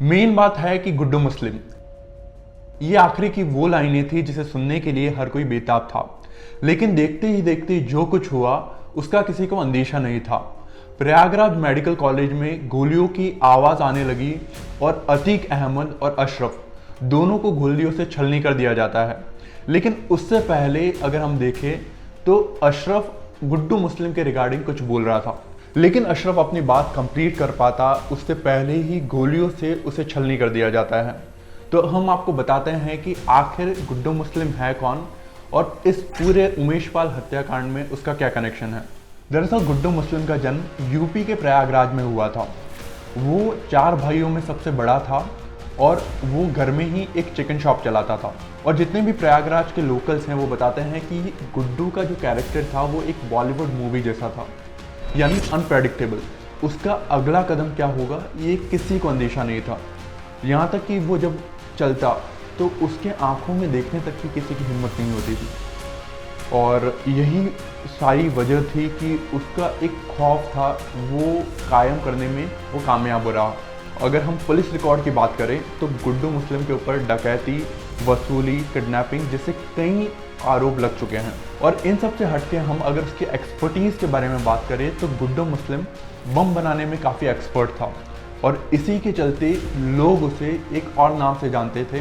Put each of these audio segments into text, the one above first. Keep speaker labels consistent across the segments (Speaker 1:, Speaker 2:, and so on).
Speaker 1: Main बात है कि गुड्डू मुस्लिम, ये आखिरी की वो लाइनें थी जिसे सुनने के लिए हर कोई बेताब था, लेकिन देखते ही देखते जो कुछ हुआ उसका किसी को अंदेशा नहीं था। प्रयागराज मेडिकल कॉलेज में गोलियों की आवाज़ आने लगी और अतीक अहमद और अशरफ दोनों को गोलियों से छलनी कर दिया जाता है। लेकिन उससे पहले अगर हम देखें तो अशरफ गुड्डू मुस्लिम के रिगार्डिंग कुछ बोल रहा था, लेकिन अशरफ अपनी बात कंप्लीट कर पाता उससे पहले ही गोलियों से उसे छलनी कर दिया जाता है। तो हम आपको बताते हैं कि आखिर गुड्डू मुस्लिम है कौन और इस पूरे उमेश पाल हत्याकांड में उसका क्या कनेक्शन है। दरअसल गुड्डू मुस्लिम का जन्म यूपी के प्रयागराज में हुआ था। वो 4 भाइयों में सबसे बड़ा था और वो घर में ही एक चिकन शॉप चलाता था। और जितने भी प्रयागराज के लोकल्स हैं वो बताते हैं कि गुड्डू का जो कैरेक्टर था वो एक बॉलीवुड मूवी जैसा था, यानी अनप्रेडिक्टेबल। उसका अगला कदम क्या होगा ये किसी को अंदेशा नहीं था। यहाँ तक कि वो जब चलता तो उसके आंखों में देखने तक की किसी की हिम्मत नहीं होती थी। और यही सारी वजह थी कि उसका एक खौफ था, वो कायम करने में वो कामयाब रहा। अगर हम पुलिस रिकॉर्ड की बात करें तो गुड्डू मुस्लिम के ऊपर डकैती, वसूली, किडनैपिंग जैसे कई आरोप लग चुके हैं। और इन सब से हटके हम अगर उसके एक्सपर्टीज़ के बारे में बात करें तो गुड्डू मुस्लिम बम बनाने में काफ़ी एक्सपर्ट था और इसी के चलते लोग उसे एक और नाम से जानते थे,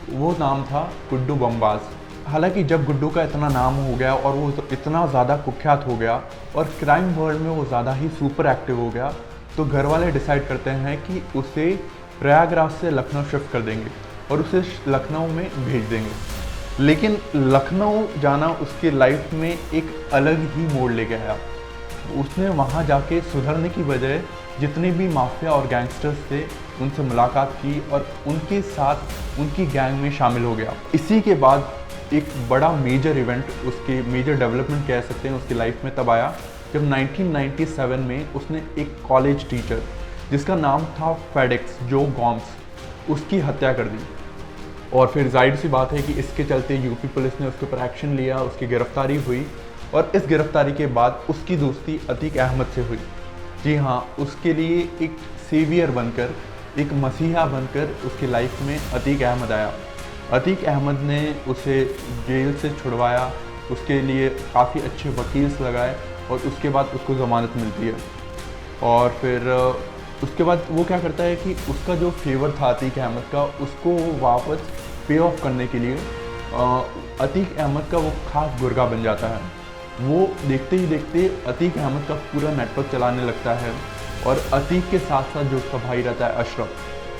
Speaker 1: वो नाम था गुड्डू बमबाज। हालांकि जब गुड्डू का इतना नाम हो गया और वो इतना ज़्यादा कुख्यात हो गया और क्राइम वर्ल्ड में वो ज़्यादा ही सुपर एक्टिव हो गया, तो घर वाले डिसाइड करते हैं कि उसे प्रयागराज से लखनऊ शिफ्ट कर देंगे और उसे लखनऊ में भेज देंगे। लेकिन लखनऊ जाना उसके लाइफ में एक अलग ही मोड़ ले गया। उसने वहाँ जाके सुधरने की बजाय जितने भी माफिया और गैंगस्टर्स थे उनसे मुलाकात की और उनके साथ उनकी गैंग में शामिल हो गया। इसी के बाद एक बड़ा मेजर इवेंट, उसके मेजर डेवलपमेंट कह सकते हैं उसकी लाइफ में, तब आया जब 1997 में उसने एक कॉलेज टीचर जिसका नाम था फेडेक्स जो गॉम्स, उसकी हत्या कर दी। और फिर जाहिर सी बात है कि इसके चलते यूपी पुलिस ने उसके ऊपर एक्शन लिया, उसकी गिरफ्तारी हुई और इस गिरफ्तारी के बाद उसकी दोस्ती अतीक अहमद से हुई। जी हाँ, उसके लिए एक सेवियर बनकर, एक मसीहा बनकर उसकी लाइफ में अतीक अहमद आया। अतीक अहमद ने उसे जेल से छुड़वाया, उसके लिए काफ़ी अच्छे वकील्स लगाए और उसके बाद उसको ज़मानत मिलती है। और फिर उसके बाद वो क्या करता है कि उसका जो फेवर था अतीक अहमद का, उसको वापस पे ऑफ करने के लिए अतीक अहमद का वो खास गुर्गा बन जाता है। वो देखते ही देखते अतीक अहमद का पूरा नेटवर्क चलाने लगता है और अतीक के साथ साथ जो उसका भाई रहता है अशरफ,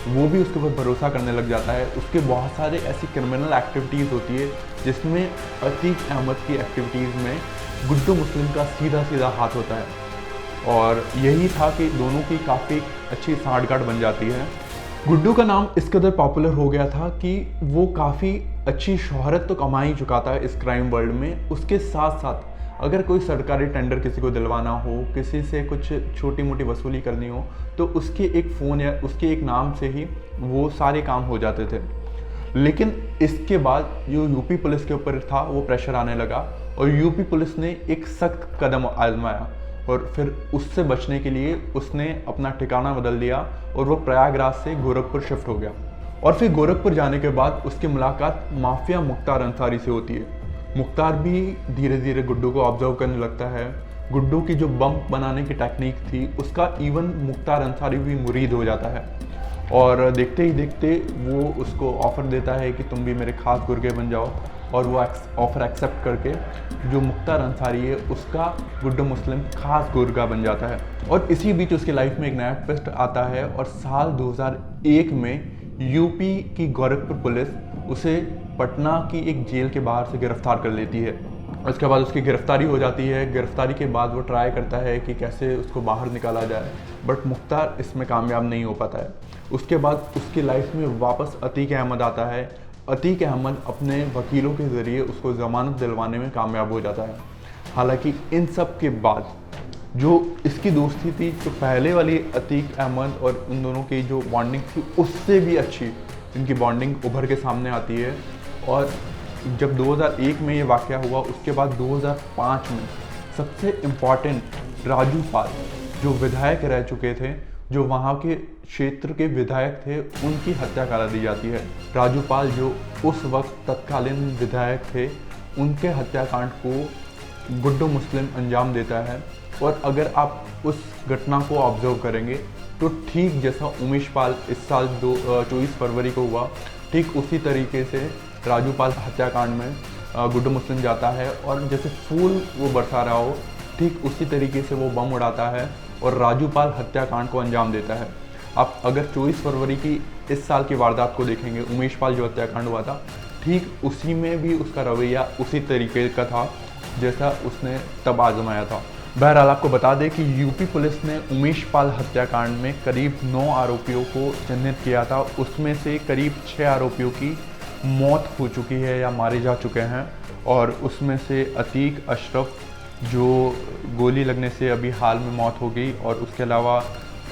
Speaker 1: वो भी उसके ऊपर भरोसा करने लग जाता है। उसके बहुत सारे ऐसी क्रिमिनल एक्टिविटीज़ होती है जिसमें अतीक अहमद की एक्टिविटीज़ में गुड्डू मुस्लिम का सीधा सीधा हाथ होता है। और यही था कि दोनों की काफ़ी अच्छी सांठगांठ बन जाती है। गुड्डू का नाम इस कदर पॉपुलर हो गया था कि वो काफ़ी अच्छी शोहरत तो कमा ही चुका था इस क्राइम वर्ल्ड में। उसके साथ साथ अगर कोई सरकारी टेंडर किसी को दिलवाना हो, किसी से कुछ छोटी मोटी वसूली करनी हो, तो उसके एक फ़ोन या उसके एक नाम से ही वो सारे काम हो जाते थे। लेकिन इसके बाद जो यूपी पुलिस के ऊपर था वो प्रेशर आने लगा और यूपी पुलिस ने एक सख्त कदम आजमाया और फिर उससे बचने के लिए उसने अपना ठिकाना बदल दिया और वो प्रयागराज से गोरखपुर शिफ्ट हो गया। और फिर गोरखपुर जाने के बाद उसकी मुलाकात माफिया मुख्तार अंसारी से होती है। मुख्तार भी धीरे धीरे गुड्डू को ऑब्जर्व करने लगता है। गुड्डू की जो बम बनाने की टेक्निक थी उसका इवन मुख्तार अंसारी भी मुरीद हो जाता है और देखते ही देखते वो उसको ऑफ़र देता है कि तुम भी मेरे खास गुर्गे बन जाओ। और वो ऑफ़र एक्सेप्ट करके जो मुख्तार अंसारी है उसका गुड्डू मुस्लिम खास गुर्गा बन जाता है। और इसी बीच उसकी लाइफ में एक नया ट्विस्ट आता है और साल 2001 में यूपी की गोरखपुर पुलिस उसे पटना की एक जेल के बाहर से गिरफ्तार कर लेती है। उसके बाद उसकी गिरफ्तारी हो जाती है। गिरफ्तारी के बाद वो ट्राई करता है कि कैसे उसको बाहर निकाला जाए, बट मुख्तार इसमें कामयाब नहीं हो पाता है। उसके बाद उसकी लाइफ में वापस अतीक अहमद आता है। अतीक अहमद अपने वकीलों के ज़रिए उसको ज़मानत दिलवाने में कामयाब हो जाता है। हालांकि इन सब के बाद जो इसकी दोस्ती थी, जो पहले वाली अतीक अहमद और उन दोनों की जो बॉन्डिंग थी, उससे भी अच्छी इनकी बॉन्डिंग उभर के सामने आती है। और जब 2001 में ये वाक़या हुआ, उसके बाद 2005 में सबसे इम्पॉर्टेंट राजू पाल जो विधायक रह चुके थे, जो वहाँ के क्षेत्र के विधायक थे उनकी हत्या करा दी जाती है। राजू पाल जो उस वक्त तत्कालीन विधायक थे, उनके हत्याकांड को गुड्डू मुस्लिम अंजाम देता है। और अगर आप उस घटना को ऑब्जर्व करेंगे तो ठीक जैसा उमेश पाल इस साल 24 फरवरी को हुआ, ठीक उसी तरीके से राजू पाल हत्याकांड में गुड्डू मुस्लिम जाता है और जैसे फूल वो बरसा रहा हो, ठीक उसी तरीके से वो बम उड़ाता है और राजू पाल हत्याकांड को अंजाम देता है। आप अगर 24 फरवरी की इस साल की वारदात को देखेंगे, उमेश पाल जो हत्याकांड हुआ था, ठीक उसी में भी उसका रवैया उसी तरीके का था जैसा उसने तब आजमाया था। बहरहाल आपको बता दें कि यूपी पुलिस ने उमेश पाल हत्याकांड में करीब 9 आरोपियों को चिन्हित किया था। उसमें से करीब 6 आरोपियों की मौत हो चुकी है या मारे जा चुके हैं, और उसमें से अतीक अशरफ जो गोली लगने से अभी हाल में मौत हो गई, और उसके अलावा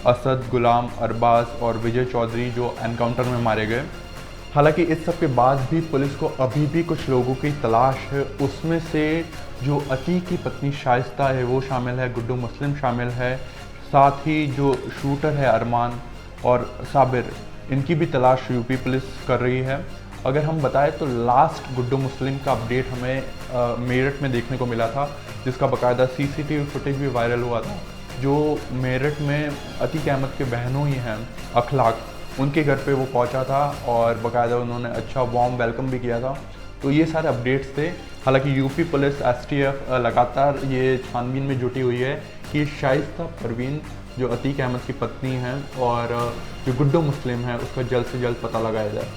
Speaker 1: असद, गुलाम, अरबाज और विजय चौधरी जो एनकाउंटर में मारे गए। हालांकि इस सब के बाद भी पुलिस को अभी भी कुछ लोगों की तलाश है। उसमें से जो अतीक की पत्नी शाइस्ता है वो शामिल है, गुड्डू मुस्लिम शामिल है, साथ ही जो शूटर है अरमान और साबिर, इनकी भी तलाश यूपी पुलिस कर रही है। अगर हम बताएं तो लास्ट गुड्डू मुस्लिम का अपडेट हमें मेरठ में देखने को मिला था, जिसका बाकायदा सीसीटीवी फुटेज भी वायरल हुआ था। जो मेरठ में अतीक अहमद के बहनों ही हैं अखलाक, उनके घर पे वो पहुंचा था और बाकायदा उन्होंने अच्छा वार्म वेलकम भी किया था। तो ये सारे अपडेट्स थे। हालांकि यूपी पुलिस एसटीएफ लगातार ये छानबीन में जुटी हुई है कि शाइस्ता परवीन जो अतीक अहमद की पत्नी हैं और जो गुड्डू मुस्लिम है उसका जल्द से जल्द पता लगाया जाए।